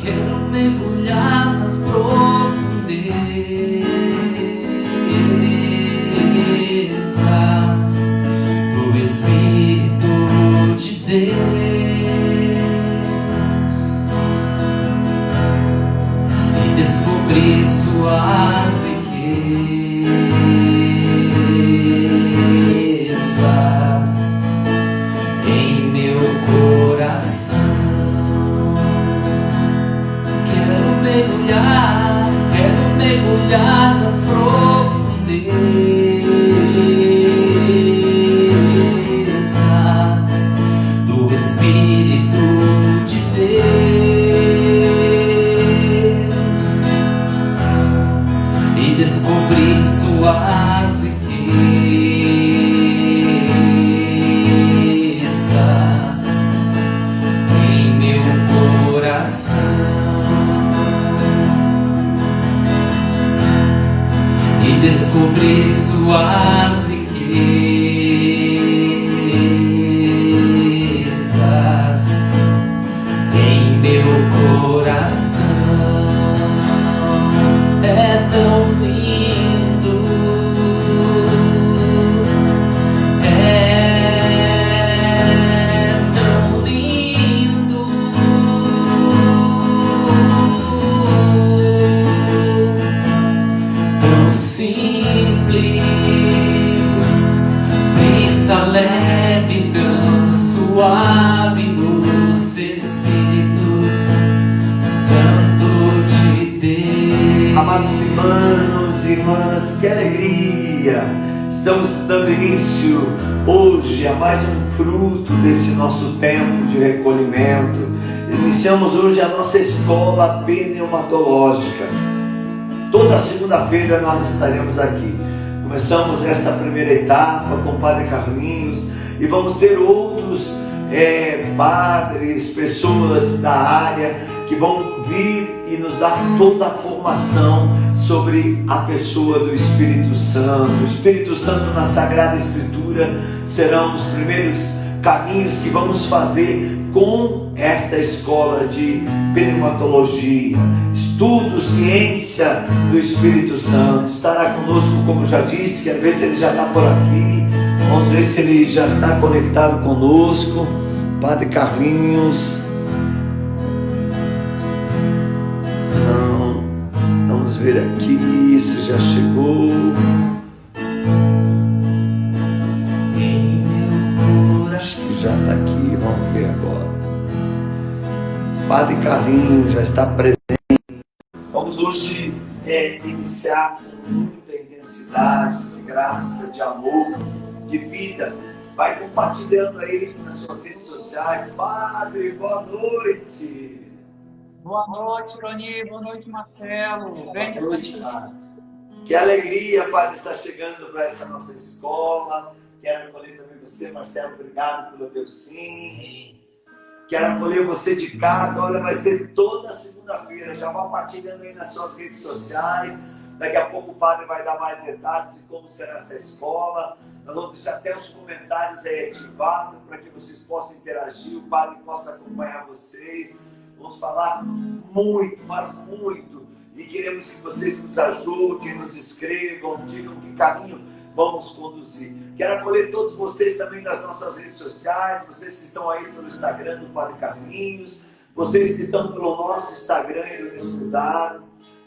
Quero mergulhar nas profundezas do Espírito de Deus e descobrir suas riquezas em meu coração. Quero mergulhar nas profundezas do Espírito de Deus e descobrir suas riquezas em meu coração. E descobrir suas riquezas em meu coração. É tão lindo, é tão lindo, tão simples, brisa leve, tão suave, doce Espírito Santo de Deus. Amados irmãos e irmãs, que alegria! Estamos dando início hoje a mais um fruto desse nosso tempo de recolhimento. Iniciamos hoje a nossa escola pneumatológica. Toda segunda-feira nós estaremos aqui. Começamos esta primeira etapa com o Padre Carlinhos e vamos ter outros padres, pessoas da área que vão vir e nos dar toda a formação sobre a pessoa do Espírito Santo. O Espírito Santo na Sagrada Escritura serão os primeiros caminhos que vamos fazer com esta escola de pneumatologia, estudo, ciência do Espírito Santo. Estará conosco, como já disse, quero ver se ele já está por aqui, vamos ver se ele já está conectado conosco. Padre Carlinhos, não, vamos ver aqui se já chegou. Já está aqui, vamos ver agora. Padre Carlinhos já está presente. Vamos hoje iniciar com muita intensidade, de graça, de amor, de vida. Vai compartilhando aí nas suas redes sociais. Padre, boa noite. Boa noite, Roni. Boa noite, Marcelo. Bem de noite, que alegria, Padre, estar chegando para essa nossa escola. Quero acolher também você, Marcelo, obrigado pelo teu sim. Quero acolher você de casa. Olha, vai ser toda segunda-feira. Já vá partilhando aí nas suas redes sociais. Daqui a pouco o Padre vai dar mais detalhes de como será essa escola. Nós vamos deixar até os comentários aí ativados para que vocês possam interagir, o Padre possa acompanhar vocês. Vamos falar muito, mas muito. E queremos que vocês nos ajudem, nos escrevam, digam que caminho vamos conduzir. Quero acolher todos vocês também das nossas redes sociais, vocês que estão aí pelo Instagram do Padre Carlinhos, vocês que estão pelo nosso Instagram e do Estudar,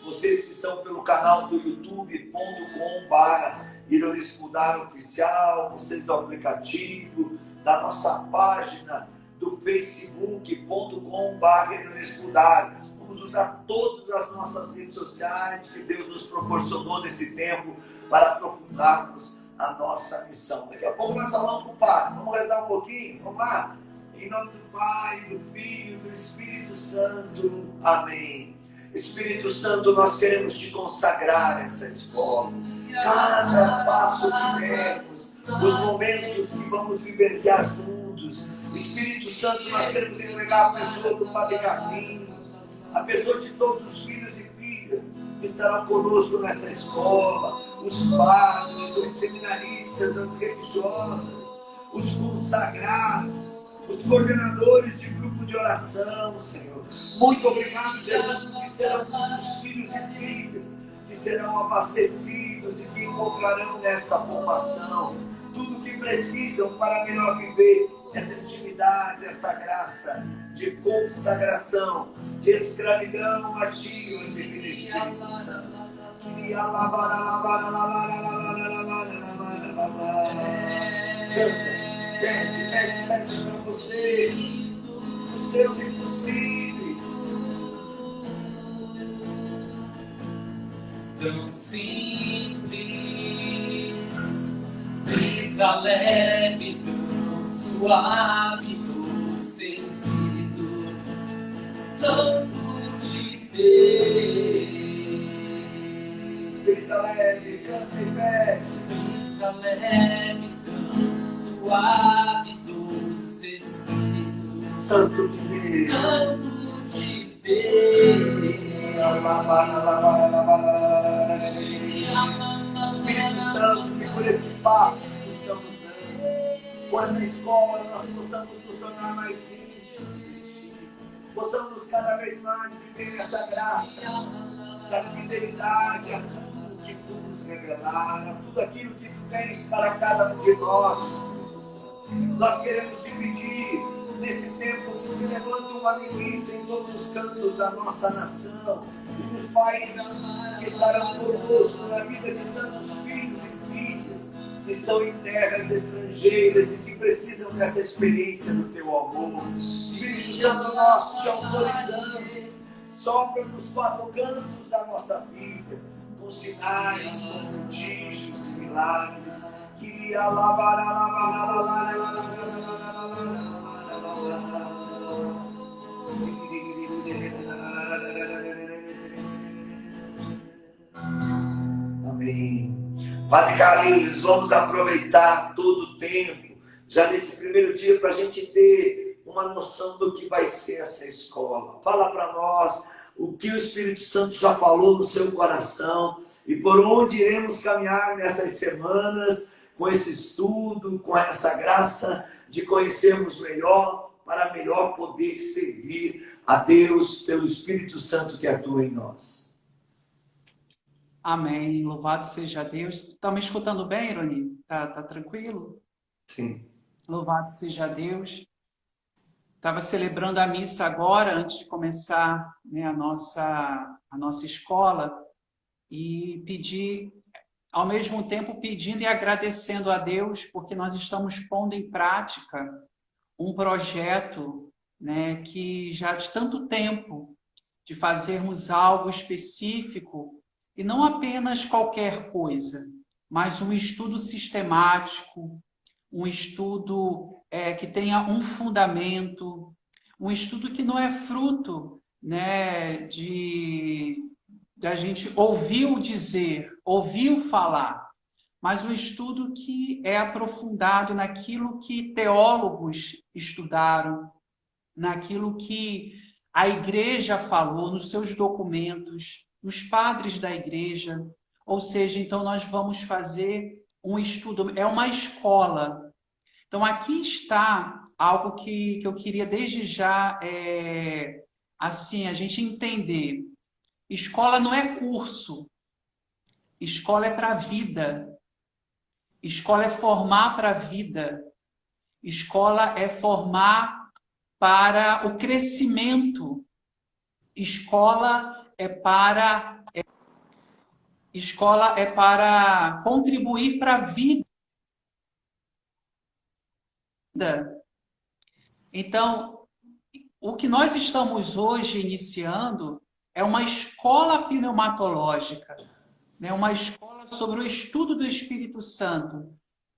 vocês que estão pelo canal do youtube.com/Ironispudar Oficial, vocês do aplicativo, da nossa página do facebook.com/Ironispudar. Vamos usar todas as nossas redes sociais que Deus nos proporcionou nesse tempo para aprofundarmos a nossa missão. Daqui a pouco nós falamos com o Padre. Vamos rezar um pouquinho? Vamos lá? Em nome do Pai, do Filho e do Espírito Santo. Amém. Espírito Santo, nós queremos te consagrar essa escola. Cada passo que demos, os momentos que vamos vivenciar juntos. Espírito Santo, nós queremos entregar a pessoa do Padre Carlinhos, a pessoa de todos os filhos e filhas que estarão conosco nessa escola, os padres, os seminaristas, as religiosas, os consagrados, os coordenadores de grupo de oração, Senhor. Muito obrigado, Jesus, porque serão muitos filhos e filhas que serão abastecidos e que encontrarão nesta formação tudo o que precisam para melhor viver essa intimidade, essa graça de consagração, de escravidão a Ti, ó Divino Espírito Santo. Pede para você os teus impossíveis. Tão simples, brisa leve, tão suave, doce Espírito Santo de Deus. Brisa leve, canta e pede. Brisa leve, tão suave, doce Espírito Santo de Deus. Santo de Deus. Espírito Santo, que por esse passo que estamos dando, com essa escola, nós possamos nos tornar mais íntimos de Ti, possamos cada vez mais viver essa graça da fidelidade a tudo que Tu nos revelaram, a tudo aquilo que Tu tens para cada um de nós, Espírito Santo. Nós queremos Te pedir, nesse tempo, que se levanta uma milícia em todos os cantos da nossa nação e nos países que estarão conosco na vida de tantos filhos e filhas que estão em terras estrangeiras e que precisam dessa experiência do Teu amor. Espírito Santo, nós Te autorizamos, sopra nos quatro cantos da nossa vida, com sinais, com prodígios e milagres. Queria Amém. Padre Carlinhos, vamos aproveitar todo o tempo, já nesse primeiro dia, para a gente ter uma noção do que vai ser essa escola. Fala para nós o que o Espírito Santo já falou no seu coração e por onde iremos caminhar nessas semanas, com esse estudo, com essa graça de conhecermos melhor, para melhor poder servir a Deus pelo Espírito Santo que atua em nós. Amém. Louvado seja Deus. Está me escutando bem, Ironi? Tá tranquilo? Sim. Louvado seja Deus. Estava celebrando a missa agora, antes de começar, né, a nossa escola, e pedi, ao mesmo tempo pedindo e agradecendo a Deus, porque nós estamos pondo em prática um projeto, né, que já de tanto tempo, de fazermos algo específico, e não apenas qualquer coisa, mas um estudo sistemático, um estudo que tenha um fundamento, um estudo que não é fruto, né, da gente ouviu dizer, ouviu falar, mas um estudo que é aprofundado naquilo que teólogos estudaram, naquilo que a igreja falou nos seus documentos, nos padres da igreja. Ou seja, então nós vamos fazer um estudo, é uma escola. Então aqui está algo que eu queria desde já, assim, a gente entender. Escola não é curso, escola é para a vida, escola é formar para a vida, escola é formar para o crescimento, escola é para contribuir para a vida. Então, o que nós estamos hoje iniciando é uma escola pneumatológica, né? Uma escola sobre o estudo do Espírito Santo,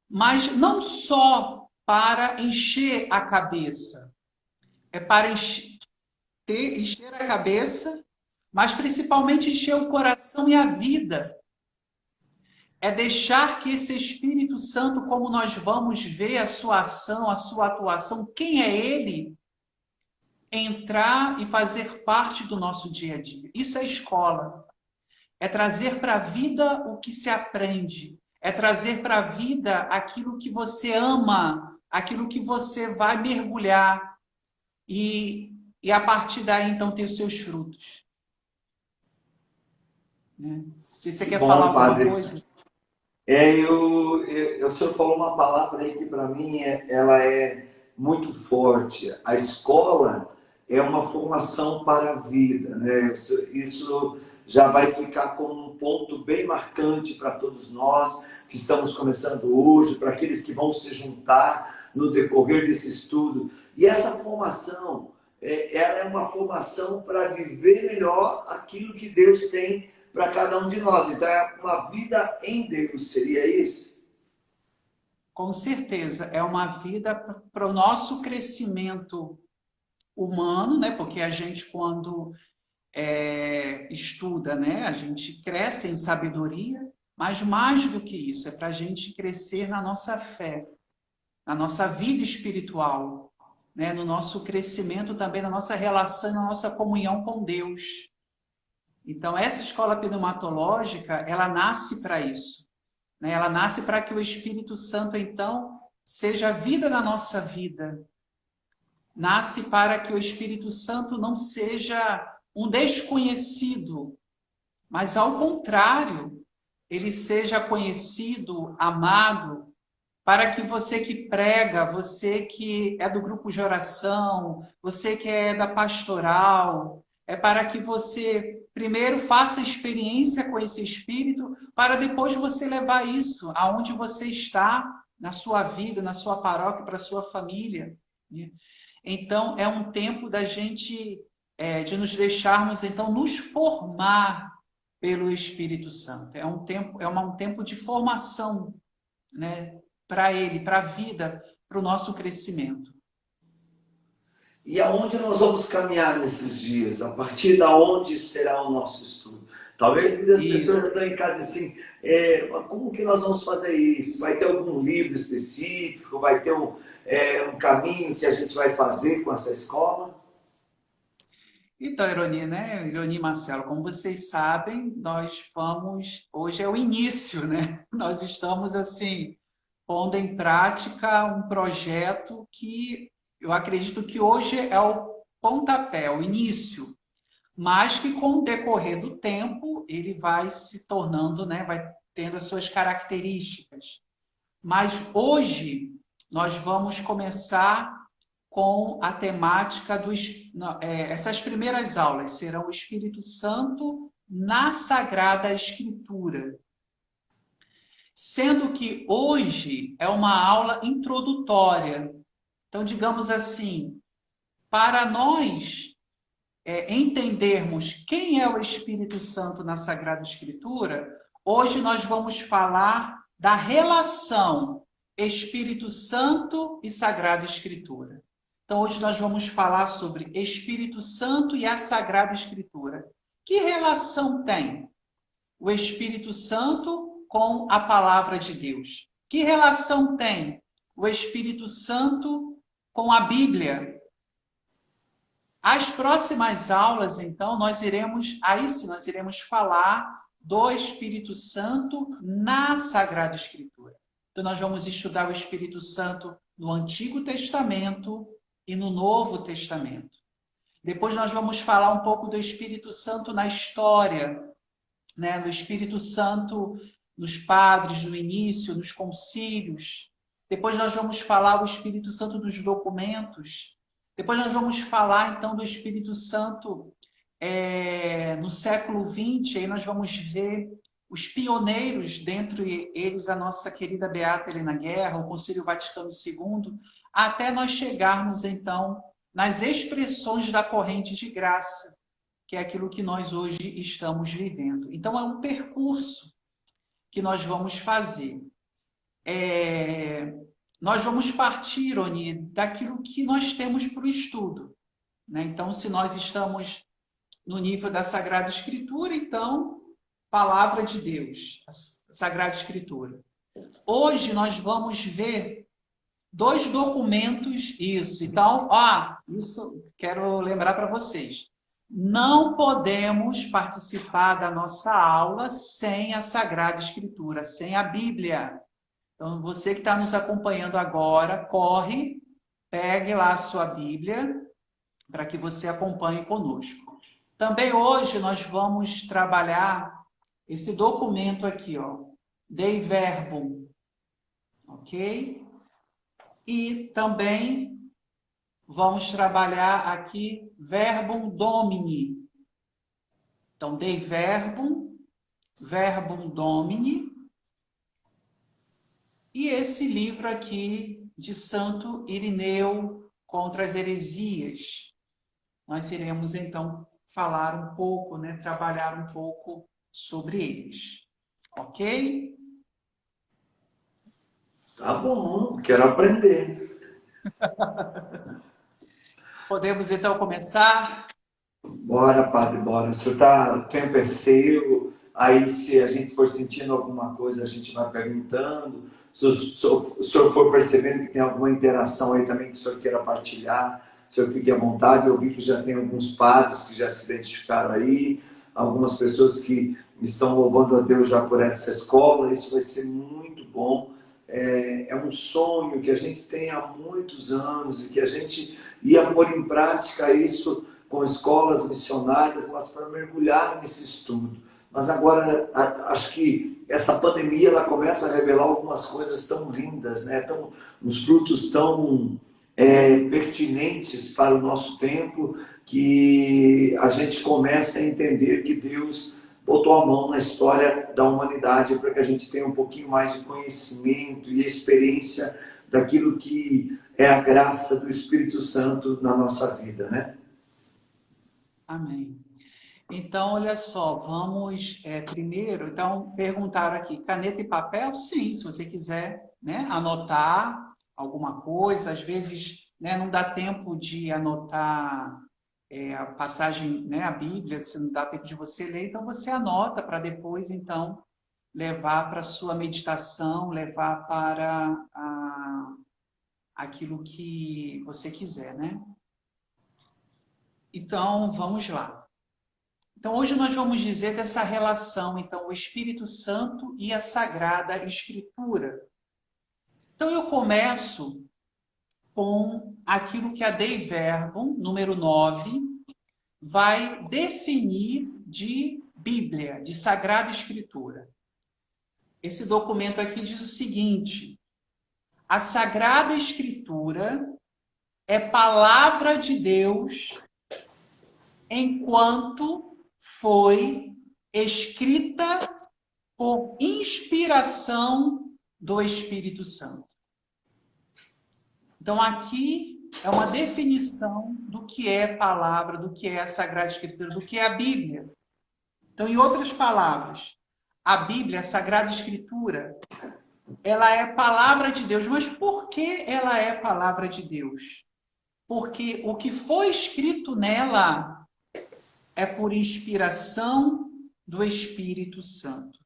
mas não só para encher a cabeça, é para encher a cabeça, mas principalmente encher o coração e a vida. É deixar que esse Espírito Santo, como nós vamos ver a sua ação, a sua atuação, quem é ele, entrar e fazer parte do nosso dia a dia. Isso é escola. É trazer para a vida o que se aprende. É trazer para a vida aquilo que você ama aquilo que você vai mergulhar e a partir daí, então, ter os seus frutos. Né? Se você Que quer falar bom, alguma padre. coisa... O senhor falou uma palavra aí que para mim ela é muito forte. A escola é uma formação para a vida, né? Isso já vai ficar como um ponto bem marcante para todos nós que estamos começando hoje, para aqueles que vão se juntar no decorrer desse estudo. E essa formação, ela é uma formação para viver melhor aquilo que Deus tem para cada um de nós. Então é uma vida em Deus, seria isso? Com certeza, é uma vida para o nosso crescimento humano, né? Porque a gente, quando estuda, né? A gente cresce em sabedoria, mas mais do que isso, é para a gente crescer na nossa fé, na nossa vida espiritual, né? No nosso crescimento também, na nossa relação, na nossa comunhão com Deus. Então, essa escola pneumatológica, ela nasce para isso, né? Ela nasce para que o Espírito Santo, então, seja a vida na nossa vida. Nasce para que o Espírito Santo não seja um desconhecido, mas, ao contrário, ele seja conhecido, amado, para que você que prega, você que é do grupo de oração, você que é da pastoral, é para que você primeiro faça experiência com esse Espírito, para depois você levar isso aonde você está, na sua vida, na sua paróquia, para a sua família. Então, é um tempo da gente, de nos deixarmos, então, nos formar pelo Espírito Santo. É um tempo de formação, né, para ele, para a vida, para o nosso crescimento. E aonde nós vamos caminhar nesses dias? A partir da onde será o nosso estudo? Talvez as pessoas já estão em casa assim, como que nós vamos fazer isso? Vai ter algum livro específico? Vai ter um caminho que a gente vai fazer com essa escola? Então, Ironi, né? Ironi e Marcelo, como vocês sabem, hoje é o início, né? Nós estamos, assim, pondo em prática um projeto que eu acredito que hoje é o pontapé, o início, mas que com o decorrer do tempo ele vai se tornando, né? Vai tendo as suas características. Mas hoje nós vamos começar com a temática essas primeiras aulas serão o Espírito Santo na Sagrada Escritura. Sendo que hoje é uma aula introdutória. Então, digamos assim, para nós entendermos quem é o Espírito Santo na Sagrada Escritura, hoje nós vamos falar da relação Espírito Santo e Sagrada Escritura. Então, hoje nós vamos falar sobre Espírito Santo e a Sagrada Escritura. Que relação tem o Espírito Santo com a Palavra de Deus? Que relação tem o Espírito Santo com a Bíblia? As próximas aulas, então, nós iremos falar do Espírito Santo na Sagrada Escritura. Então, nós vamos estudar o Espírito Santo no Antigo Testamento e no Novo Testamento. Depois nós vamos falar um pouco do Espírito Santo na história, né? Do Espírito Santo nos padres, no início, nos concílios. Depois nós vamos falar do Espírito Santo dos documentos. Depois nós vamos falar, então, do Espírito Santo no século XX. Aí nós vamos ver os pioneiros, dentre eles a nossa querida Beata Helena Guerra, o Concílio Vaticano II, até nós chegarmos, então, nas expressões da corrente de graça, que é aquilo que nós hoje estamos vivendo. Então, é um percurso que nós vamos fazer. Nós vamos partir, Ironi, daquilo que nós temos para o estudo, né? Então, se nós estamos no nível da Sagrada Escritura, então, Palavra de Deus, a Sagrada Escritura. Hoje nós vamos ver 2 documentos, isso. Então, isso quero lembrar para vocês. Não podemos participar da nossa aula sem a Sagrada Escritura, sem a Bíblia. Então, você que está nos acompanhando agora, corre, pegue lá a sua Bíblia para que você acompanhe conosco. Também hoje nós vamos trabalhar esse documento aqui, ó, Dei Verbum, ok? E também vamos trabalhar aqui Verbum Domini. Então, Dei Verbum, Verbum Domini, e esse livro aqui de Santo Irineu contra as heresias. Nós iremos, então, falar um pouco, né, trabalhar um pouco sobre eles. Ok? Tá bom, quero aprender. Podemos, então, começar? Bora, padre, bora. O tempo é seu. Aí, se a gente for sentindo alguma coisa, a gente vai perguntando. Se o senhor for percebendo que tem alguma interação aí também que o senhor queira partilhar, o senhor fique à vontade. Eu vi que já tem alguns padres que já se identificaram aí, algumas pessoas que estão louvando a Deus já por essa escola. Isso vai ser muito bom. É um sonho que a gente tem há muitos anos e que a gente ia pôr em prática isso com escolas missionárias, mas para mergulhar nesse estudo. Mas agora, acho que essa pandemia ela começa a revelar algumas coisas tão lindas, né? Uns frutos tão pertinentes para o nosso tempo, que a gente começa a entender que Deus botou a mão na história da humanidade para que a gente tenha um pouquinho mais de conhecimento e experiência daquilo que é a graça do Espírito Santo na nossa vida, né? Amém. Então, olha só, vamos primeiro, então, perguntaram aqui, caneta e papel? Sim, se você quiser, né, anotar alguma coisa, às vezes, né, não dá tempo de anotar a passagem, né, a Bíblia, se não dá tempo de você ler, então você anota para depois, então, levar para a sua meditação, levar para aquilo que você quiser, né? Então, vamos lá. Então, hoje nós vamos dizer dessa relação, então, o Espírito Santo e a Sagrada Escritura. Então, eu começo com aquilo que a Dei Verbum, número 9, vai definir de Bíblia, de Sagrada Escritura. Esse documento aqui diz o seguinte: a Sagrada Escritura é palavra de Deus enquanto foi escrita por inspiração do Espírito Santo. Então, aqui é uma definição do que é palavra, do que é a Sagrada Escritura, do que é a Bíblia. Então, em outras palavras, a Bíblia, a Sagrada Escritura, ela é palavra de Deus. Mas por que ela é palavra de Deus? Porque o que foi escrito nela é por inspiração do Espírito Santo.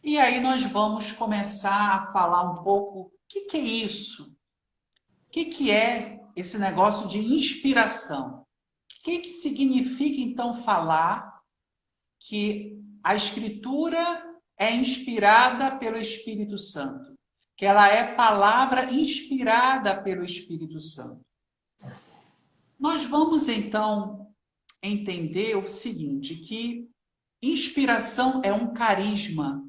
E aí nós vamos começar a falar um pouco o que é isso? O que é esse negócio de inspiração? O que significa, então, falar que a Escritura é inspirada pelo Espírito Santo? Que ela é palavra inspirada pelo Espírito Santo? Nós vamos, então, entender o seguinte, que inspiração é um carisma.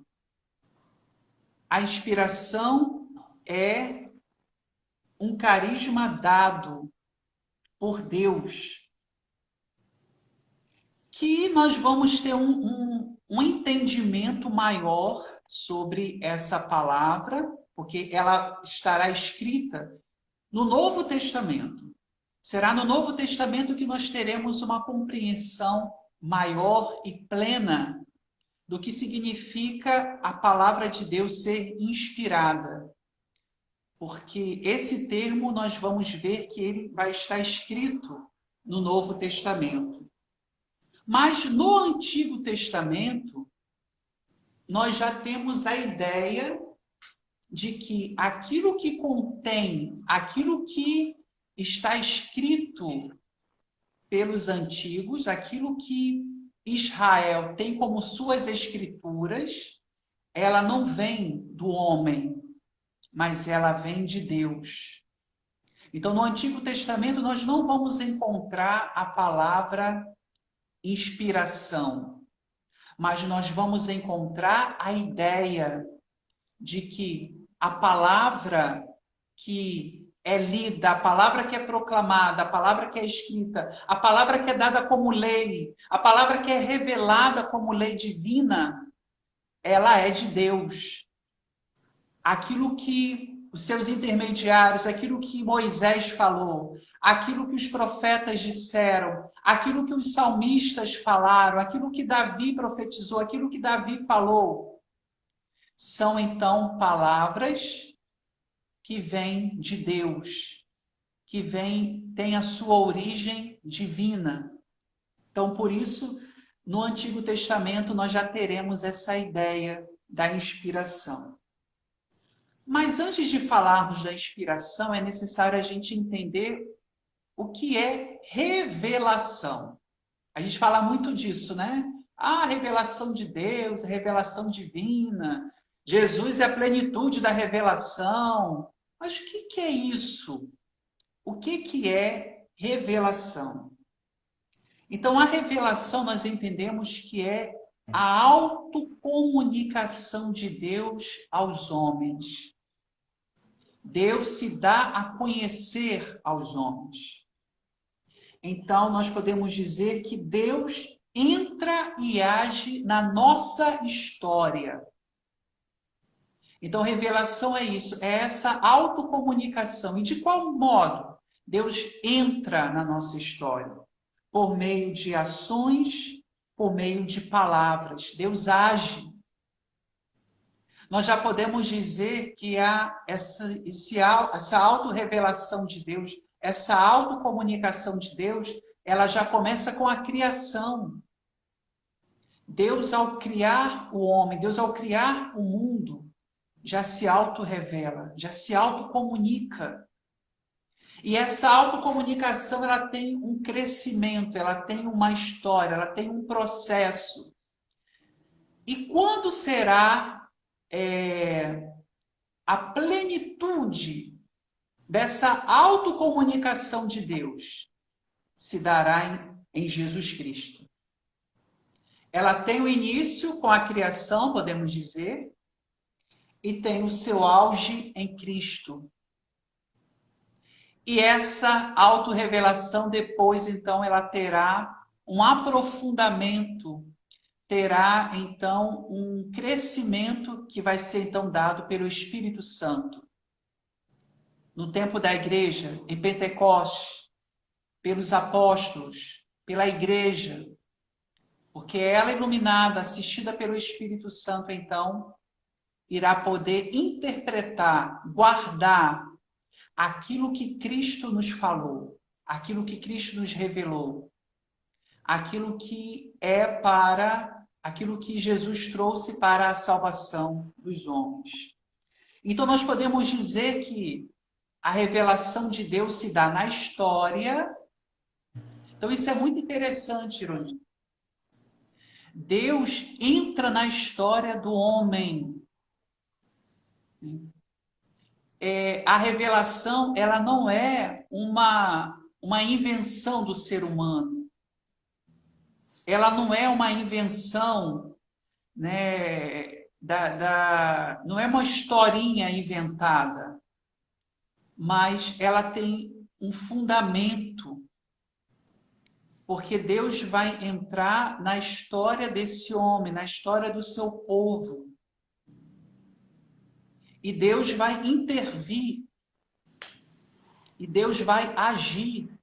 A inspiração é um carisma dado por Deus, que nós vamos ter um entendimento maior sobre essa palavra, porque ela estará escrita no Novo Testamento. Será no Novo Testamento que nós teremos uma compreensão maior e plena do que significa a palavra de Deus ser inspirada. Porque esse termo nós vamos ver que ele vai estar escrito no Novo Testamento. Mas no Antigo Testamento, nós já temos a ideia de que aquilo que contém, aquilo que está escrito pelos antigos, aquilo que Israel tem como suas escrituras, ela não vem do homem, mas ela vem de Deus. Então, no Antigo Testamento, nós não vamos encontrar a palavra inspiração, mas nós vamos encontrar a ideia de que a palavra que é lida, a palavra que é proclamada, a palavra que é escrita, a palavra que é dada como lei, a palavra que é revelada como lei divina, ela é de Deus. Aquilo que os seus intermediários, aquilo que Moisés falou, aquilo que os profetas disseram, aquilo que os salmistas falaram, aquilo que Davi profetizou, aquilo que Davi falou, são então palavras que vêm de Deus, que têm a sua origem divina. Então, por isso, no Antigo Testamento, nós já teremos essa ideia da inspiração. Mas antes de falarmos da inspiração, é necessário a gente entender o que é revelação. A gente fala muito disso, né? Ah, a revelação de Deus, a revelação divina. Jesus é a plenitude da revelação. Mas o que é isso? O que é revelação? Então, a revelação nós entendemos que é a autocomunicação de Deus aos homens. Deus se dá a conhecer aos homens. Então, nós podemos dizer que Deus entra e age na nossa história. Então, revelação é isso, é essa autocomunicação. E de qual modo Deus entra na nossa história? Por meio de ações, por meio de palavras. Deus age. Nós já podemos dizer que há essa autorrevelação de Deus, essa autocomunicação de Deus, ela já começa com a criação. Deus, ao criar o homem, Deus, ao criar o mundo, já se autorrevela, já se autocomunica. E essa autocomunicação, ela tem um crescimento, ela tem uma história, ela tem um processo. E quando será a plenitude dessa autocomunicação de Deus? Se dará em Jesus Cristo. Ela tem o início com a criação, podemos dizer, e tem o seu auge em Cristo. E essa autorrevelação depois, então, ela terá um aprofundamento, terá, então, um crescimento que vai ser, então, dado pelo Espírito Santo. No tempo da igreja, em Pentecostes, pelos apóstolos, pela igreja, porque ela, iluminada, assistida pelo Espírito Santo, então, irá poder interpretar, guardar aquilo que Cristo nos falou, aquilo que Cristo nos revelou, aquilo que aquilo que Jesus trouxe para a salvação dos homens. Então, nós podemos dizer que a revelação de Deus se dá na história. Então, isso é muito interessante, Irondir. Deus entra na história do homem. A revelação, ela não é uma invenção do ser humano. Ela não é uma invenção, né, não é uma historinha inventada, mas ela tem um fundamento, porque Deus vai entrar na história desse homem, na história do seu povo. E Deus vai intervir. E Deus vai agir.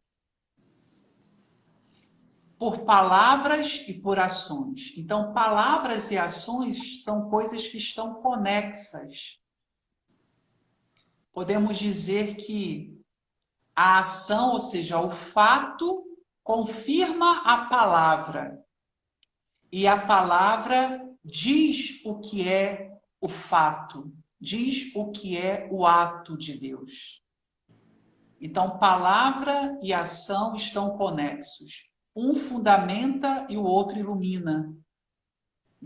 Por palavras e por ações. Então, palavras e ações são coisas que estão conexas. Podemos dizer que a ação, ou seja, o fato, confirma a palavra. E a palavra diz o que é o fato. Diz o que é o ato de Deus. Então, palavra e ação estão conexos. Um fundamenta e o outro ilumina.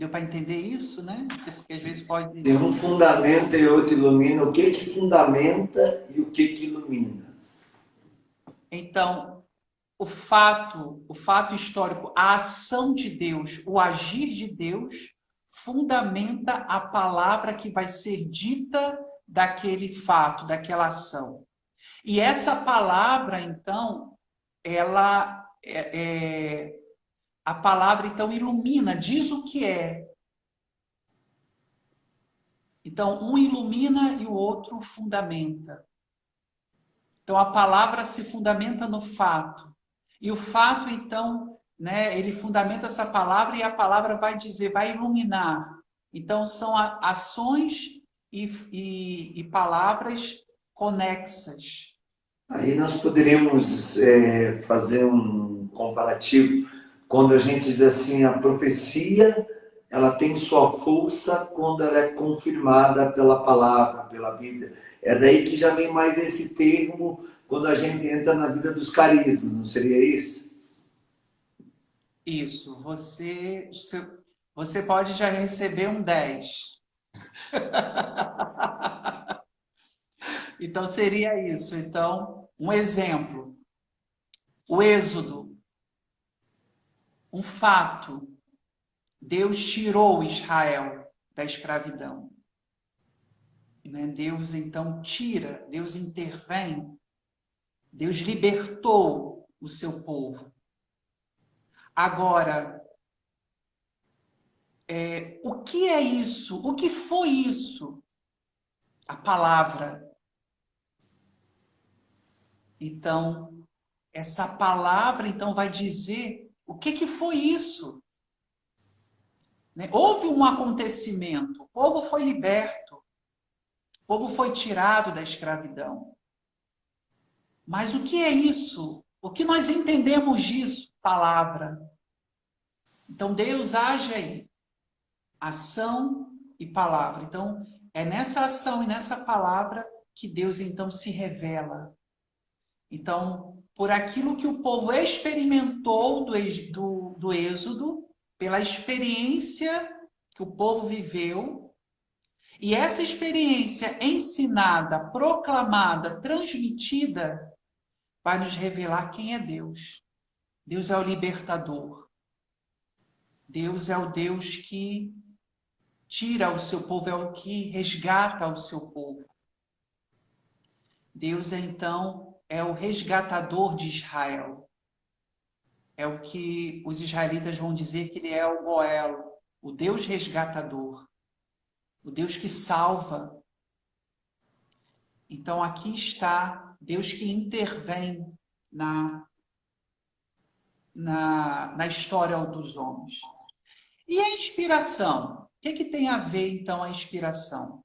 Deu para entender isso, né? Porque às vezes pode... Se um fundamenta e outro ilumina, o que fundamenta e o que ilumina? Então, o fato histórico, a ação de Deus, o agir de Deus, fundamenta a palavra que vai ser dita daquele fato, daquela ação. E essa palavra, então, ela a palavra, então, ilumina, diz o que é. Então, um ilumina e o outro fundamenta. Então, a palavra se fundamenta no fato. E o fato, então, né, ele fundamenta essa palavra e a palavra vai dizer, vai iluminar. Então, são ações e palavras conexas. Aí nós poderíamos fazer um comparativo quando a gente diz assim, a profecia ela tem sua força quando ela é confirmada pela palavra, pela Bíblia. É daí que já vem mais esse termo quando a gente entra na vida dos carismas, não seria isso? Isso, você pode já receber um 10. Então, seria isso. Então, um exemplo. O Êxodo. Um fato. Deus tirou Israel da escravidão. Né? Deus, então, tira, Deus intervém. Deus libertou o seu povo. Agora, o que é isso? O que foi isso? A palavra. Então, essa palavra então vai dizer o que foi isso. Né? Houve um acontecimento, o povo foi liberto, o povo foi tirado da escravidão. Mas o que é isso? O que nós entendemos disso? Palavra. Então, Deus age aí. Ação e palavra. Então, é nessa ação e nessa palavra que Deus, então, se revela. Então, por aquilo que o povo experimentou do Êxodo, pela experiência que o povo viveu, e essa experiência ensinada, proclamada, transmitida, vai nos revelar quem é Deus. Deus é o libertador. Deus é o Deus que tira o seu povo, é o que resgata o seu povo. Deus, então, é o resgatador de Israel. É o que os israelitas vão dizer que ele é o Goel, o Deus resgatador, o Deus que salva. Então, aqui está Deus que intervém na história dos homens. E a inspiração? O que tem a ver, então, a inspiração?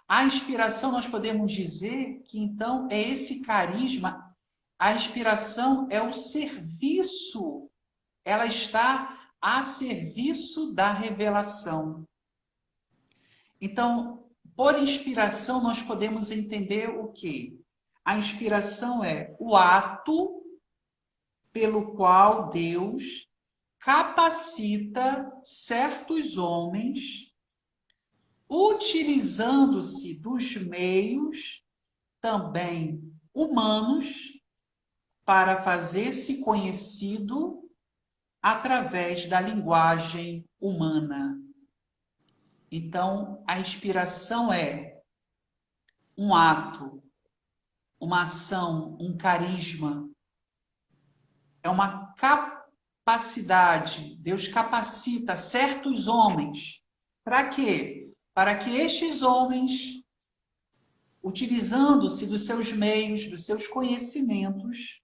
A inspiração, nós podemos dizer que, então, é esse carisma. A inspiração é o serviço. Ela está a serviço da revelação. Então, por inspiração, nós podemos entender o quê? A inspiração é o ato pelo qual Deus capacita certos homens, utilizando-se dos meios também humanos, para fazer-se conhecido através da linguagem humana. Então, a inspiração é um ato, uma ação, um carisma. É uma capacidade. Deus capacita certos homens. Para quê? Para que estes homens, utilizando-se dos seus meios, dos seus conhecimentos,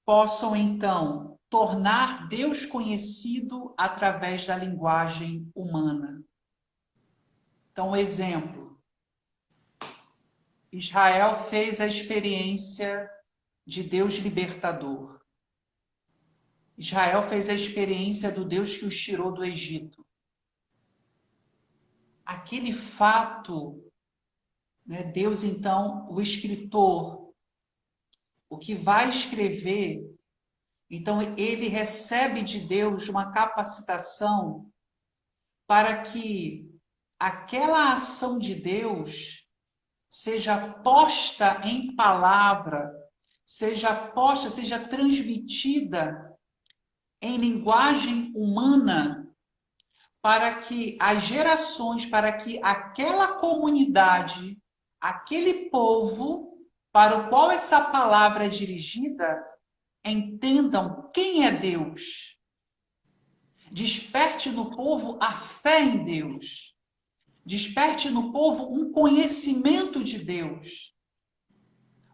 possam, então, tornar Deus conhecido através da linguagem humana. Então, exemplo. Israel fez a experiência de Deus libertador. Israel fez a experiência do Deus que os tirou do Egito. Aquele fato, né, Deus, então, o escritor, o que vai escrever, então ele recebe de Deus uma capacitação para que aquela ação de Deus seja posta em palavra, seja posta, seja transmitida em linguagem humana, para que as gerações, para que aquela comunidade, aquele povo para o qual essa palavra é dirigida, entendam quem é Deus. Desperte no povo a fé em Deus. Desperte no povo um conhecimento de Deus.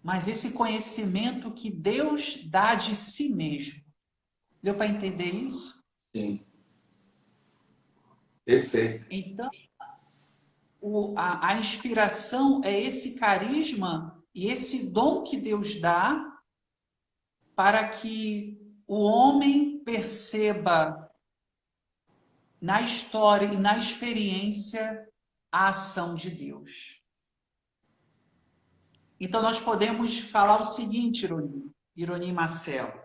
Mas esse conhecimento que Deus dá de si mesmo. Deu para entender isso? Sim. Perfeito. Então, a inspiração é esse carisma e esse dom que Deus dá para que o homem perceba na história e na experiência a ação de Deus. Então, nós podemos falar o seguinte, Ironi e Marcelo,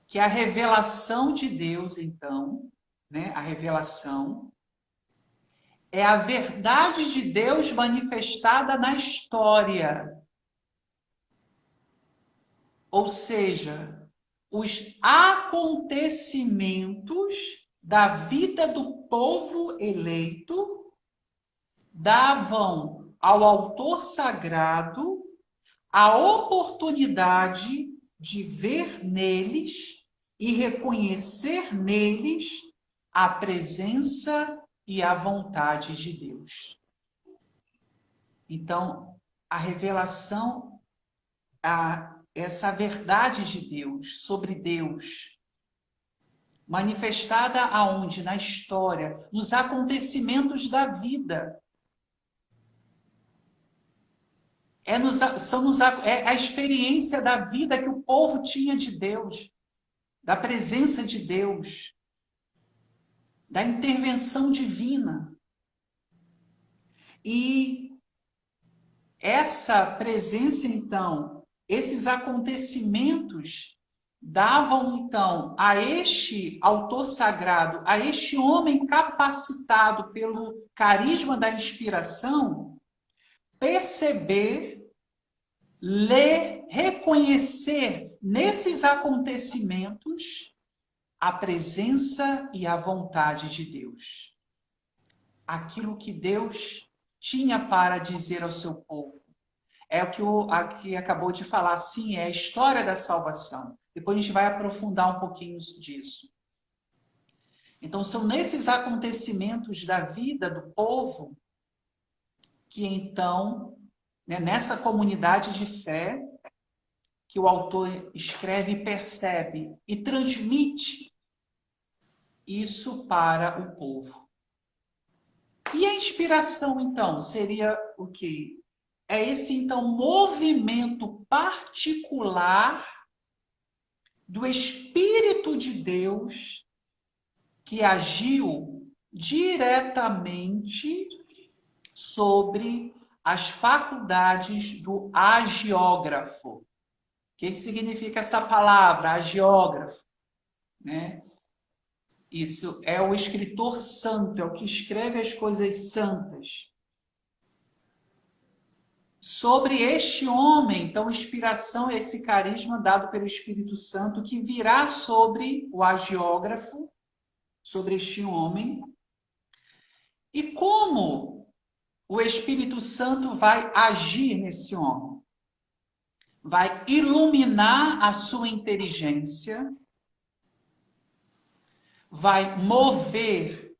que a revelação de Deus, então, né, a revelação é a verdade de Deus manifestada na história. Ou seja, os acontecimentos da vida do povo eleito davam ao autor sagrado a oportunidade de ver neles e reconhecer neles a presença e a vontade de Deus. Então, a revelação, essa verdade de Deus, sobre Deus, manifestada aonde? Na história, nos acontecimentos da vida. É a experiência da vida que o povo tinha de Deus, da presença de Deus, da intervenção divina. E essa presença, então, esses acontecimentos davam, então, a este autor sagrado, a este homem capacitado pelo carisma da inspiração, perceber, ler, reconhecer nesses acontecimentos a presença e a vontade de Deus. Aquilo que Deus tinha para dizer ao seu povo. É o que aqui acabou de falar, sim, é a história da salvação. Depois a gente vai aprofundar um pouquinho disso. Então, são nesses acontecimentos da vida do povo que, então, né, nessa comunidade de fé, que o autor escreve e percebe e transmite isso para o povo. E a inspiração, então, seria o quê? É esse, então, movimento particular do Espírito de Deus que agiu diretamente sobre as faculdades do agiógrafo. O que significa essa palavra, agiógrafo? Né? Isso é o escritor santo, é o que escreve as coisas santas. Sobre este homem, então, inspiração é esse carisma dado pelo Espírito Santo que virá sobre o agiógrafo, sobre este homem. E como o Espírito Santo vai agir nesse homem? Vai iluminar a sua inteligência, vai mover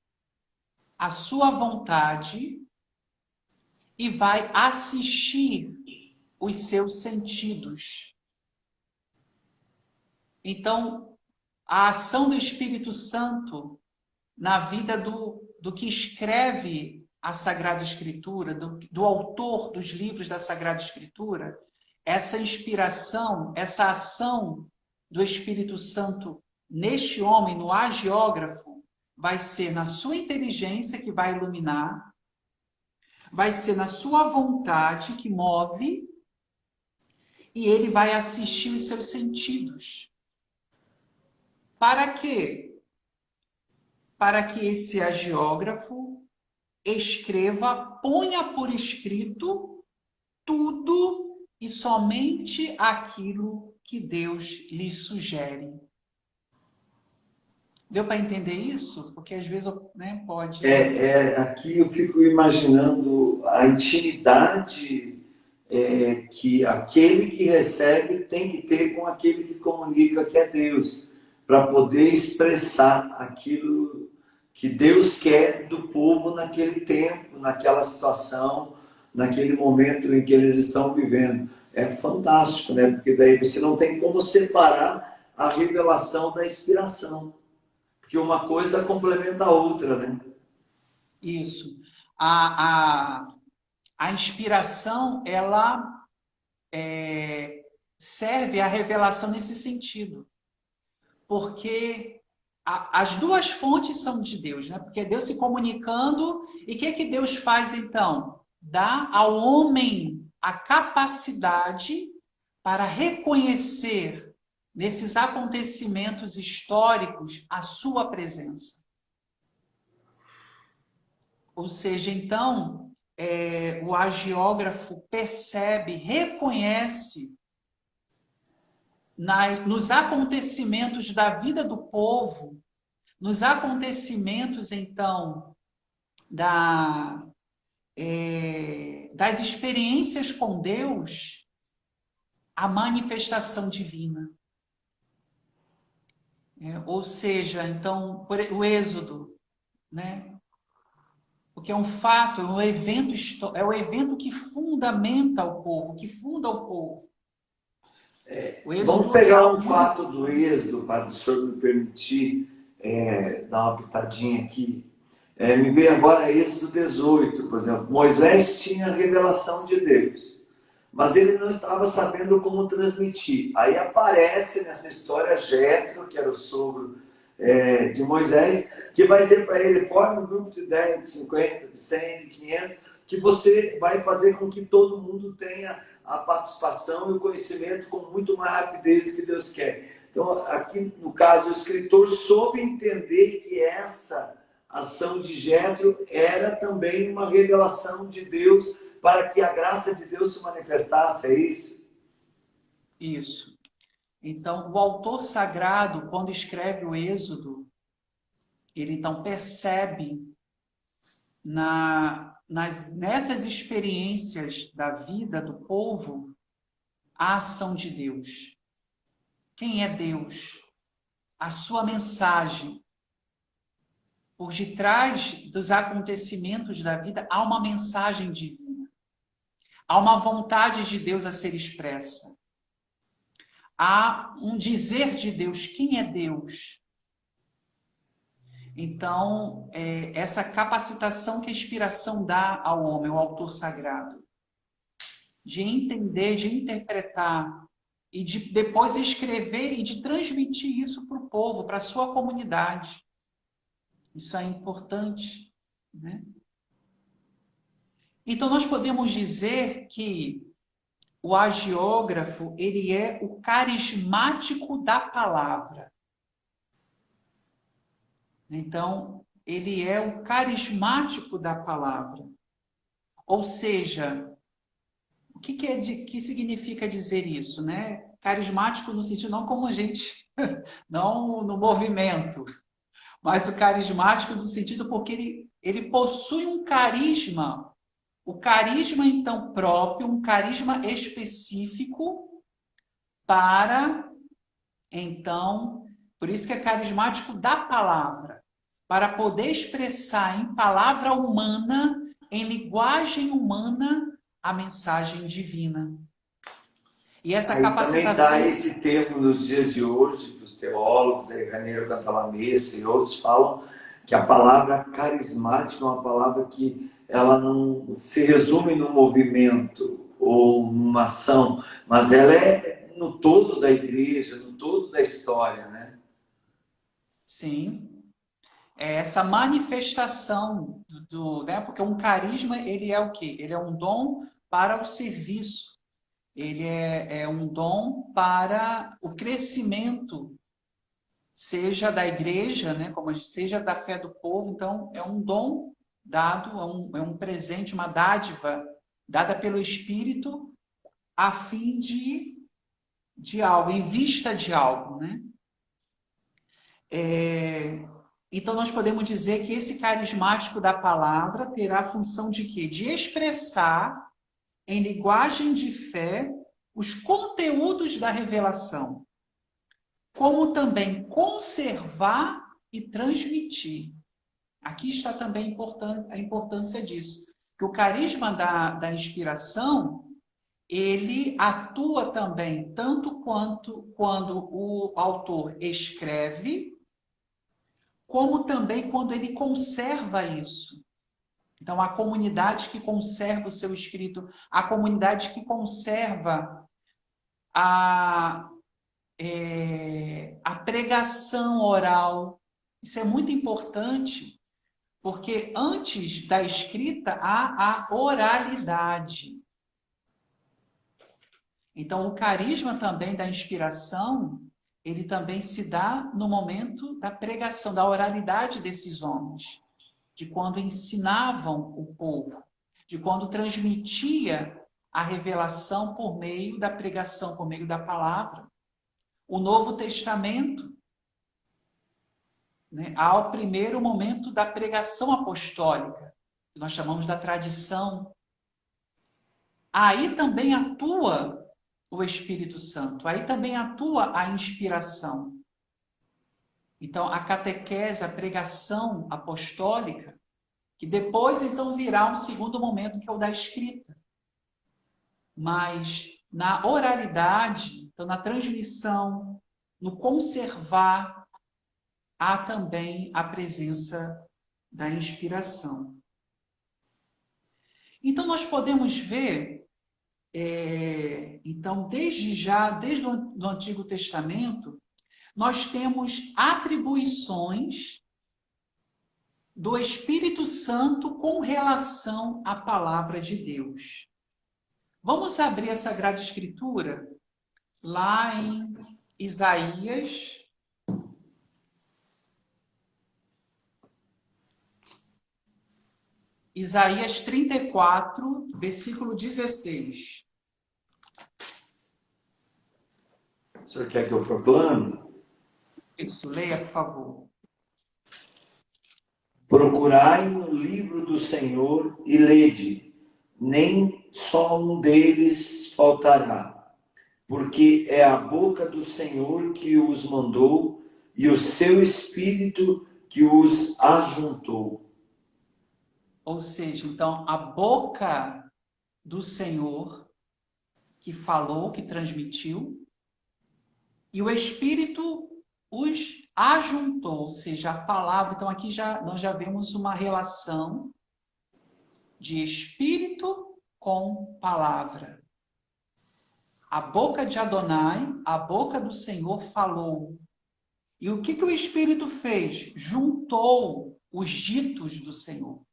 a sua vontade e vai assistir os seus sentidos. Então, a ação do Espírito Santo na vida do que escreve a Sagrada Escritura, do autor dos livros da Sagrada Escritura, essa inspiração, essa ação do Espírito Santo neste homem, no agiógrafo, vai ser na sua inteligência que vai iluminar, vai ser na sua vontade que move, e ele vai assistir os seus sentidos. Para quê? para que esse agiógrafo escreva, ponha por escrito tudo e somente aquilo que Deus lhe sugere. Deu para entender isso? Porque às vezes, né, pode... Aqui eu fico imaginando a intimidade que aquele que recebe tem que ter com aquele que comunica, que é Deus, para poder expressar aquilo que Deus quer do povo naquele tempo, naquela situação, naquele momento em que eles estão vivendo. É fantástico, né? Porque daí você não tem como separar a revelação da inspiração, porque uma coisa complementa a outra, né? Isso. A inspiração, ela serve à revelação nesse sentido. Porque as duas fontes são de Deus, né? Porque é Deus se comunicando. E o que Deus faz, então? Dá ao homem a capacidade para reconhecer nesses acontecimentos históricos a sua presença. Ou seja, então, o agiógrafo percebe, reconhece nos acontecimentos da vida do povo, nos acontecimentos, então, das experiências com Deus, a manifestação divina. Ou seja, então, o Êxodo, né? Porque é um fato, é um evento que fundamenta o povo, que funda o povo. Vamos pegar um fato do Êxodo, para o senhor me permitir dar uma pitadinha aqui. Me veio agora Êxodo 18, por exemplo. Moisés tinha a revelação de Deus, mas ele não estava sabendo como transmitir. Aí aparece nessa história Jetro, que era o sogro de Moisés, que vai dizer para ele: forme um grupo de 10, de 50, de 100, de 500, que você vai fazer com que todo mundo tenha a participação e o conhecimento com muito mais rapidez do que Deus quer. Então, aqui no caso, o escritor soube entender que essa ação de Jetro era também uma revelação de Deus para que a graça de Deus se manifestasse, é isso? Isso. Então, o autor sagrado, quando escreve o Êxodo, ele então percebe nessas experiências da vida do povo a ação de Deus. Quem é Deus? A sua mensagem. Por detrás dos acontecimentos da vida há uma mensagem divina. Há uma vontade de Deus a ser expressa. Há um dizer de Deus. Quem é Deus? Então, essa capacitação que a inspiração dá ao homem, ao autor sagrado, de entender, de interpretar, e de depois escrever e de transmitir isso para o povo, para a sua comunidade. Isso é importante, né? Então, nós podemos dizer que o agiógrafo, ele é o carismático da palavra. Então, ele é o carismático da palavra. Ou seja, o que significa dizer isso, né? Carismático no sentido não como a gente, não no movimento, mas o carismático no sentido porque ele possui um carisma. O carisma, então, próprio, um carisma específico para, então, por isso que é carismático da palavra, para poder expressar em palavra humana, em linguagem humana, a mensagem divina. E essa capacitação... Também dá esse termo nos dias de hoje, que os teólogos, Raniero Cantalamessa e outros falam que a palavra carismática é uma palavra que ela não se resume num movimento ou numa ação, mas ela é no todo da igreja, no todo da história, né? Sim. É essa manifestação né? Porque um carisma, ele é o quê? Ele é um dom para o serviço. Ele é um dom para o crescimento seja da igreja, né, seja da fé do povo. Então, é um dom dado, é um presente, uma dádiva dada pelo Espírito a fim de algo, em vista de algo, né? Então, nós podemos dizer que esse carismático da palavra terá a função de quê? De expressar em linguagem de fé os conteúdos da revelação, como também conservar e transmitir. Aqui está também a importância disso, que o carisma da inspiração, ele atua também tanto quando o autor escreve, como também quando ele conserva isso. Então, a comunidade que conserva o seu escrito, a comunidade que conserva a pregação oral. Isso é muito importante, porque antes da escrita há a oralidade. Então, o carisma também da inspiração, ele também se dá no momento da pregação, da oralidade desses homens, de quando ensinavam o povo, de quando transmitia a revelação por meio da pregação, por meio da palavra. O Novo Testamento, né, há o primeiro momento da pregação apostólica, que nós chamamos da tradição. Aí também atua o Espírito Santo, aí também atua a inspiração. Então, a catequese, a pregação apostólica, que depois então virá um segundo momento, que é o da escrita. Mas na oralidade, então na transmissão, no conservar, há também a presença da inspiração. Então nós podemos ver, então desde o Antigo Testamento, nós temos atribuições do Espírito Santo com relação à palavra de Deus. Vamos abrir a Sagrada Escritura lá em Isaías. Isaías 34, versículo 16. O senhor quer que eu proclame? Isso, leia, por favor. Procurai no livro do Senhor e lede, nem só um deles faltará, porque é a boca do Senhor que os mandou e o seu Espírito que os ajuntou. Ou seja, então, a boca do Senhor que falou, que transmitiu, e o Espírito os ajuntou, ou seja, a palavra. Então, aqui nós já vemos uma relação de Espírito com palavra. A boca de Adonai, a boca do Senhor falou. E o que o Espírito fez? Juntou os ditos do Senhor.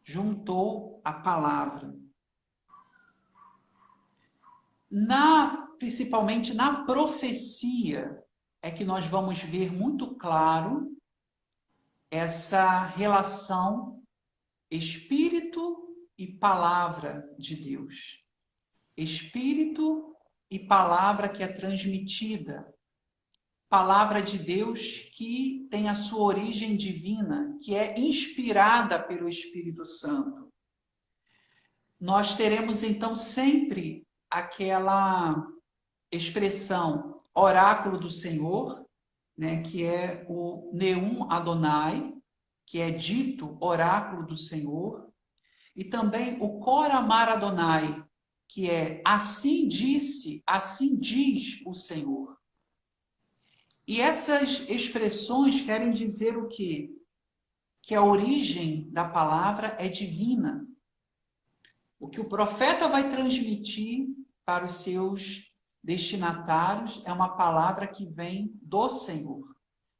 Juntou a palavra. Principalmente na profecia, é que nós vamos ver muito claro essa relação Espírito e palavra de Deus. Espírito e palavra que é transmitida. Palavra de Deus que tem a sua origem divina, que é inspirada pelo Espírito Santo. Nós teremos então sempre aquela expressão oráculo do Senhor, né, que é o Neum Adonai, que é dito oráculo do Senhor, e também o Coramar Adonai, que é assim disse, assim diz o Senhor. E essas expressões querem dizer o quê? Que a origem da palavra é divina. O que o profeta vai transmitir para os seus destinatários é uma palavra que vem do Senhor.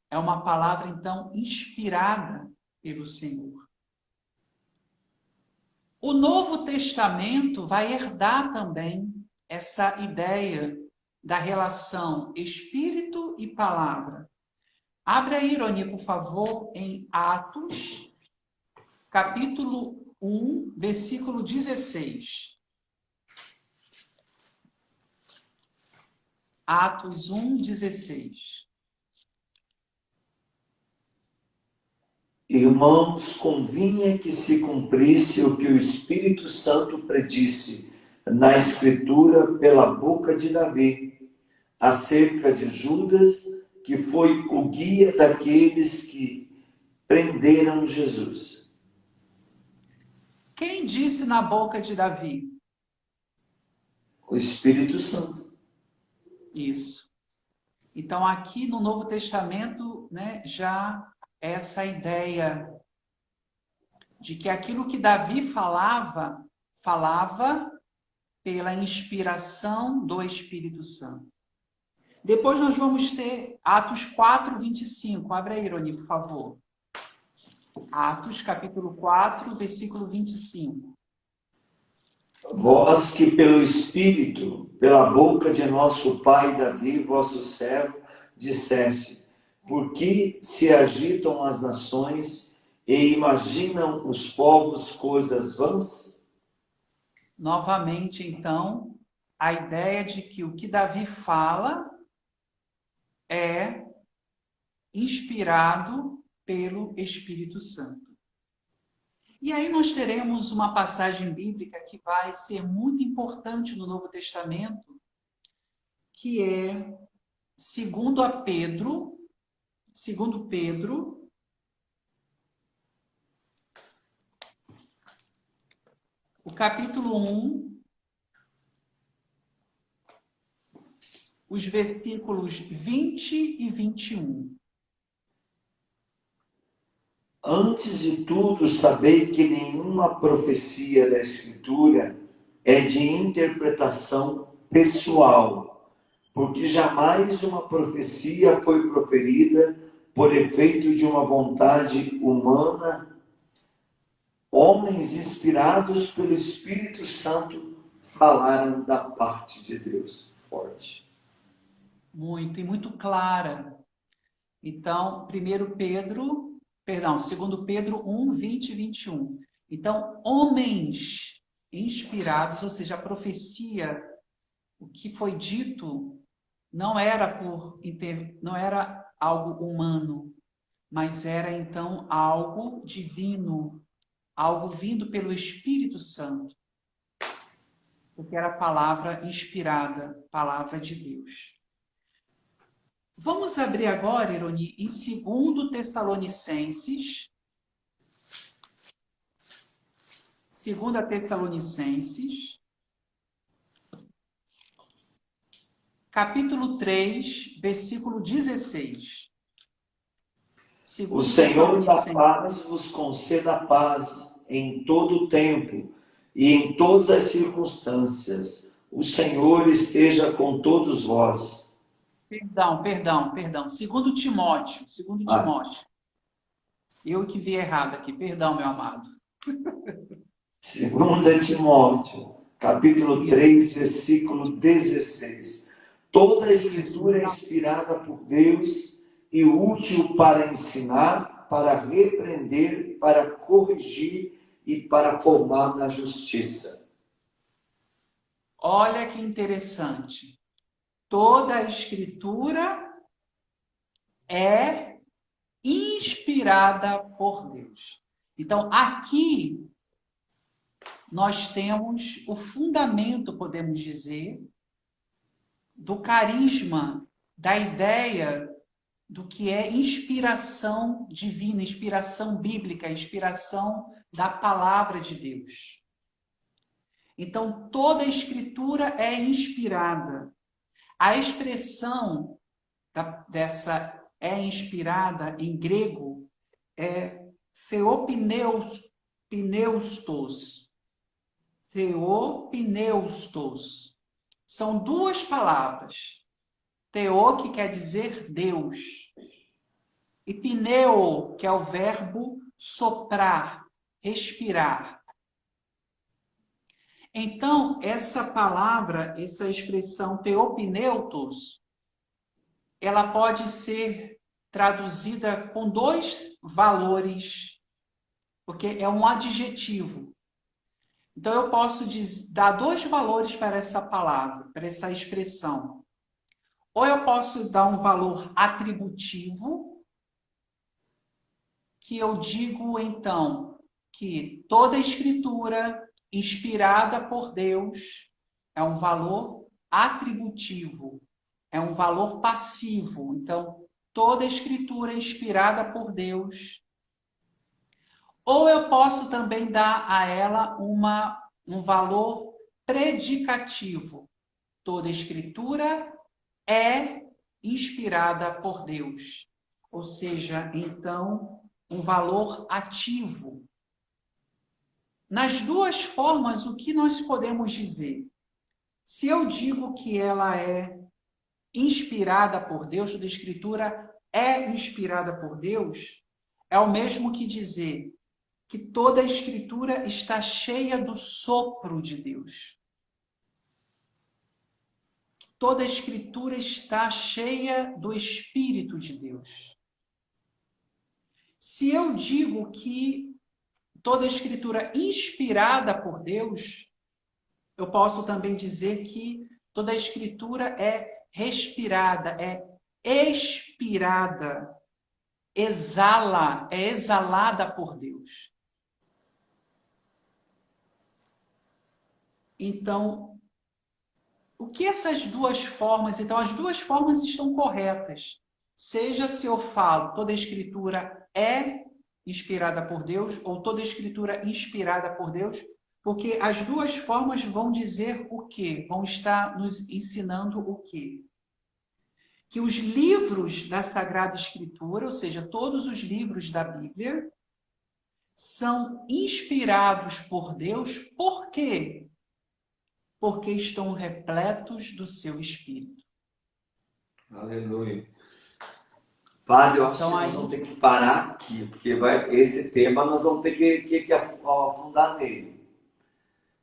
É uma palavra, então, inspirada pelo Senhor. O Novo Testamento vai herdar também essa ideia da relação espírito e palavra. Abre aí, Ironi, por favor, em Atos, capítulo 1, versículo 16. Atos 1, 16. Irmãos, convinha que se cumprisse o que o Espírito Santo predisse na Escritura pela boca de Davi, acerca de Judas, que foi o guia daqueles que prenderam Jesus. Quem disse na boca de Davi? O Espírito Santo. Isso. Então, aqui no Novo Testamento, né, já essa ideia de que aquilo que Davi falava pela inspiração do Espírito Santo. Depois nós vamos ter Atos 4, 25. Abre aí, Ironi, por favor. Atos, capítulo 4, versículo 25. Vós que pelo Espírito, pela boca de nosso pai Davi, vosso servo, disseste: por que se agitam as nações e imaginam os povos coisas vãs? Novamente, então, a ideia de que o que Davi fala é inspirado pelo Espírito Santo. E aí nós teremos uma passagem bíblica que vai ser muito importante no Novo Testamento, que é segundo Pedro, o capítulo 1, os versículos 20 e 21. Antes de tudo, sabei que nenhuma profecia da Escritura é de interpretação pessoal, porque jamais uma profecia foi proferida por efeito de uma vontade humana. Homens inspirados pelo Espírito Santo falaram da parte de Deus. Forte. Muito, e muito clara. Então, 2 Pedro 1, 20 e 21. Então, homens inspirados, ou seja, a profecia, o que foi dito não era algo humano, mas era então algo divino, algo vindo pelo Espírito Santo, porque era a palavra inspirada, palavra de Deus. Vamos abrir agora, Ironi, em 2 Tessalonicenses. 2 Tessalonicenses, capítulo 3, versículo 16. O Senhor da paz vos conceda paz em todo o tempo e em todas as circunstâncias. O Senhor esteja com todos vós. Perdão. Segundo Timóteo. Eu que vi errado aqui. Perdão, meu amado. 2 Timóteo, capítulo 3, versículo 16. Toda a Escritura é inspirada por Deus e útil para ensinar, para repreender, para corrigir e para formar na justiça. Olha que interessante. Toda a Escritura é inspirada por Deus. Então, aqui nós temos o fundamento, podemos dizer, do carisma, da ideia do que é inspiração divina, inspiração bíblica, inspiração da palavra de Deus. Então, toda a Escritura é inspirada. A expressão dessa é inspirada em grego é theopneustos. Theopneustos. São duas palavras. Theo, que quer dizer Deus, e pneu, que é o verbo soprar, respirar. Então, essa palavra, essa expressão theopneutos, ela pode ser traduzida com dois valores, porque é um adjetivo. Então, eu posso dar dois valores para essa palavra, para essa expressão. Ou eu posso dar um valor atributivo, que eu digo, então, que toda escritura inspirada por Deus é um valor atributivo, é um valor passivo. Então, toda escritura inspirada por Deus. Ou eu posso também dar a ela um valor predicativo. Toda escritura é inspirada por Deus. Ou seja, então, um valor ativo. Nas duas formas, o que nós podemos dizer? Se eu digo que ela é inspirada por Deus, toda escritura é inspirada por Deus, é o mesmo que dizer que toda a escritura está cheia do sopro de Deus. Que toda a escritura está cheia do Espírito de Deus. Se eu digo que toda a escritura inspirada por Deus, eu posso também dizer que toda a escritura é respirada, é expirada, é exalada por Deus. Então, o que essas duas formas... Então, as duas formas estão corretas. Seja se eu falo toda a escritura é inspirada por Deus, ou toda a escritura inspirada por Deus, porque as duas formas vão dizer o quê? Vão estar nos ensinando o quê? Que os livros da Sagrada Escritura, ou seja, todos os livros da Bíblia, são inspirados por Deus. Por quê? Porque estão repletos do seu Espírito. Aleluia. Padre, eu acho Então, que nós vamos ter que parar aqui, porque esse tema nós vamos ter que afundar nele.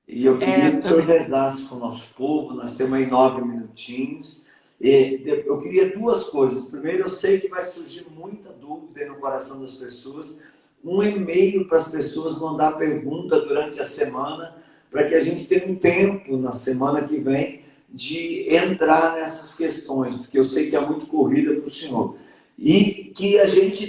E eu queria que o senhor rezasse com o nosso povo. Nós temos aí 9 minutinhos. Eu queria duas coisas. Primeiro, eu sei que vai surgir muita dúvida no coração das pessoas. Um e-mail para as pessoas mandar pergunta durante a semana, para que a gente tenha um tempo na semana que vem de entrar nessas questões, porque eu sei que é muito corrida para o senhor. E que a gente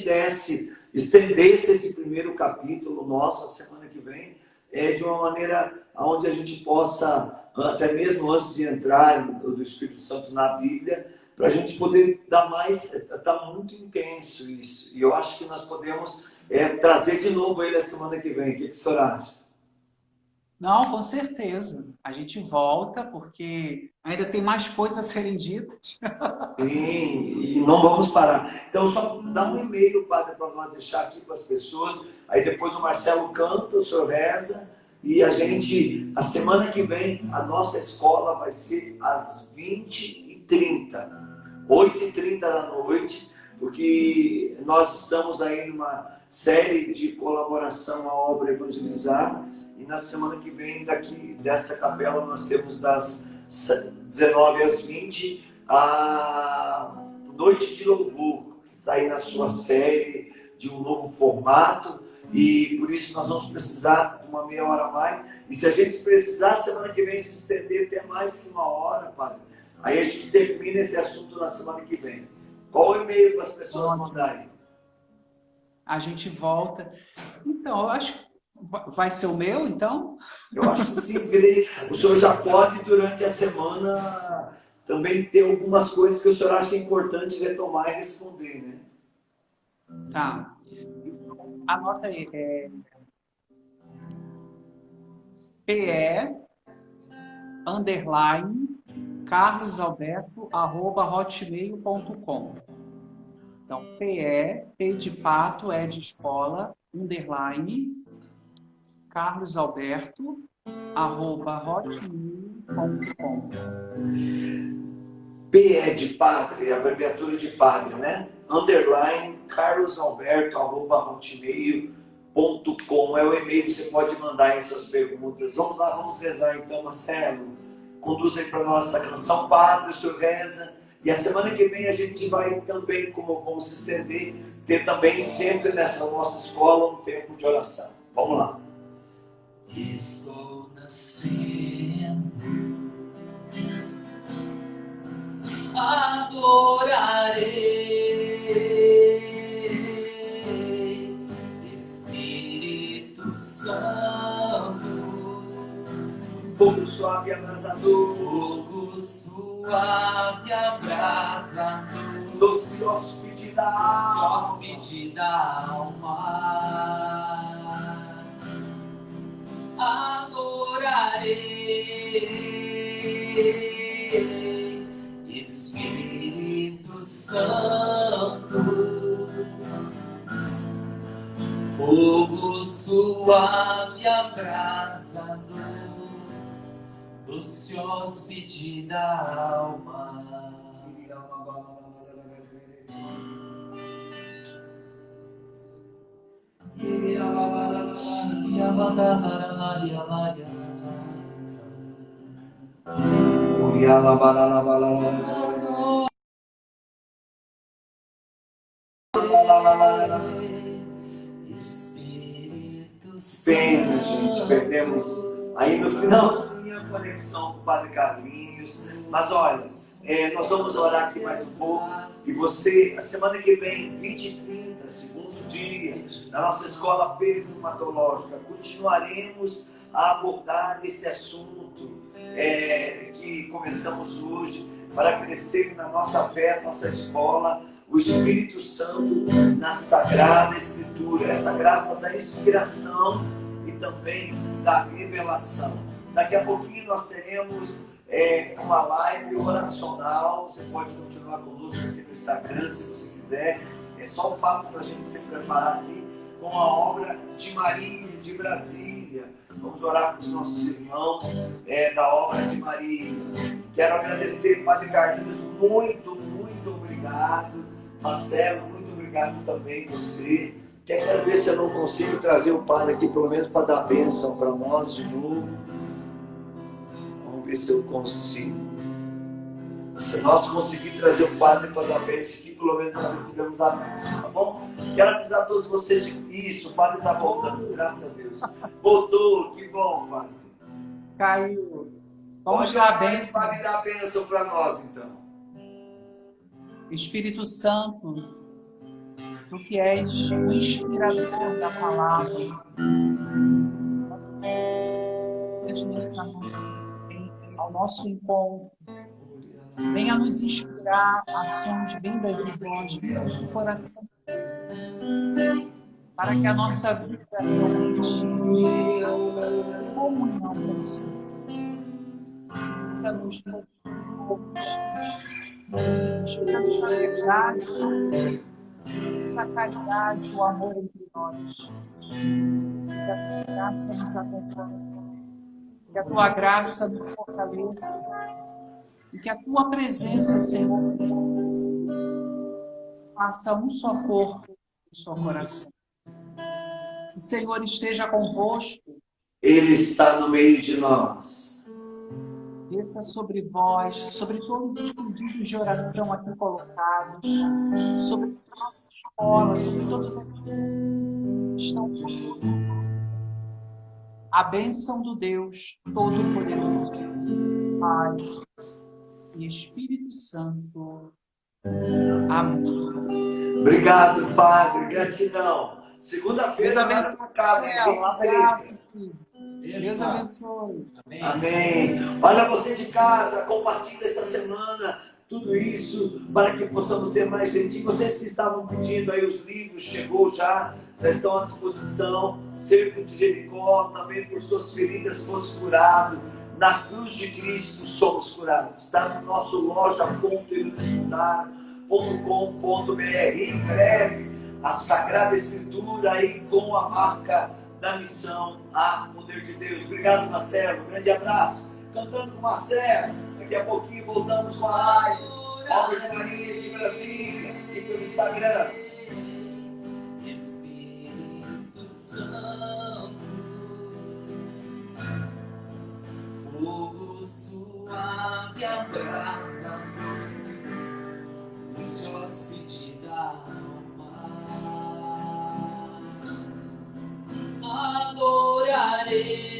estendesse esse primeiro capítulo nosso a semana que vem, de uma maneira onde a gente possa, até mesmo antes de entrar do Espírito Santo na Bíblia, para a gente poder dar mais, está muito intenso isso. E eu acho que nós podemos trazer de novo ele a semana que vem. O que o senhor acha? Não, com certeza. A gente volta, porque ainda tem mais coisas a serem ditas. Sim, e não vamos parar. Então, só dá um e-mail, padre, para nós deixar aqui para as pessoas. Aí depois o Marcelo canta, o senhor reza. E a semana que vem, a nossa escola vai ser às 20h30, 8h30 da noite, porque nós estamos aí numa série de colaboração à obra Evangelizar. E na semana que vem, dessa capela, nós temos das 19 às 20 a Noite de Louvor, que está aí na sua série de um novo formato. E por isso nós vamos precisar de uma meia hora a mais. E se a gente precisar, semana que vem, se estender até mais que uma hora, padre, aí a gente termina esse assunto na semana que vem. Qual o e-mail para as pessoas mandarem? A gente volta. Então, eu acho que vai ser o meu, então? Eu acho que sim. O senhor já pode, durante a semana, também ter algumas coisas que o senhor acha importante retomar e responder, né? Tá. Anota aí. PE_CarlosAlberto@hotmail.com. Então, P de pato, de escola, _CarlosAlberto@hotmail.com. P de padre, abreviatura de padre, né? _CarlosAlberto@hotmail.com. é o e-mail que você pode mandar aí suas perguntas. Vamos lá, vamos rezar então, Marcelo. Conduz aí para nós essa canção, Padre, o senhor reza. E a semana que vem a gente vai também, como vamos se estender, ter também sempre nessa nossa escola um tempo de oração. Vamos lá. Estou nascendo, adorarei, Espírito Santo, Fogo suave e abrasador, fogo suave abrasador, doce hóspede da alma, hóspede da alma. Adorarei, Espírito Santo, fogo suave abrasador, doce hóspede da alma. Espírito Pena, gente, perdemos aí no finalzinho a conexão com o Padre Carlinhos. Mas olha, nós vamos orar aqui mais um pouco. E você, a semana que vem, 20 e 30, segundo dia, na nossa escola pneumatológica, continuaremos a abordar esse assunto que começamos hoje, para crescer na nossa fé, nossa escola, o Espírito Santo na Sagrada Escritura, essa graça da inspiração e também da revelação. Daqui a pouquinho nós teremos uma live oracional. Você pode continuar conosco aqui no Instagram, se você quiser. É só o fato da gente se preparar aqui com a obra de Maria de Brasília. Vamos orar com os nossos irmãos da obra de Maria. Quero agradecer, Padre Carlinhos, muito obrigado. Marcelo, muito obrigado também você. Quero ver se eu não consigo trazer o Padre aqui, pelo menos para dar bênção para nós de novo. Vamos ver se eu consigo. Se nós conseguirmos trazer o Padre para dar bênção aqui, pelo menos nós recebemos a bênção, tá bom? Quero avisar a todos vocês de isso, o Padre está voltando, graças a Deus. Voltou, que bom, Padre. Caiu. Vamos dar a bênção. Padre, dá a bênção para nós, então. Espírito Santo, tu que és o inspirador da palavra, nós pedimos nessa noite ao nosso encontro, venha nos inspirar ações vindas de Deus, vindas do coração, para que a nossa vida realmente comunhão com o Senhor. Explica-nos todos, explica-nos a verdade, explica-nos a caridade, o amor entre nós. Que a tua graça nos acompanhe, que a tua graça nos fortaleça e que a tua presença, Senhor, nos faça um só corpo, um só coração. O Senhor esteja convosco. Ele está no meio de nós. Desça sobre vós, sobre todos os pedidos de oração aqui colocados, sobre a nossa escola, sobre todos aqueles que estão conosco. A bênção do Deus Todo-Poderoso, Pai e Espírito Santo. Amém. Obrigado, Padre. Gratidão. Segunda-feira, Deus abençoe. Um abraço, filho. Deus abençoe. Amém. Amém. Olha, você de casa, compartilha essa semana tudo isso para que possamos ter mais gente. E vocês que estavam pedindo aí os livros, chegou já estão à disposição. Cerco de Jericó, também por suas feridas fosse curado. Na cruz de Cristo somos curados. Está no nosso loja.erudifundário.com.br. Em breve, a Sagrada Escritura aí com a marca da missão A Poder de Deus. Obrigado, Marcelo. Um grande abraço. Cantando com Marcelo. Daqui a pouquinho voltamos com a live. Obra de Maria de Brasília. E pelo Instagram. Espírito Santo. Ele.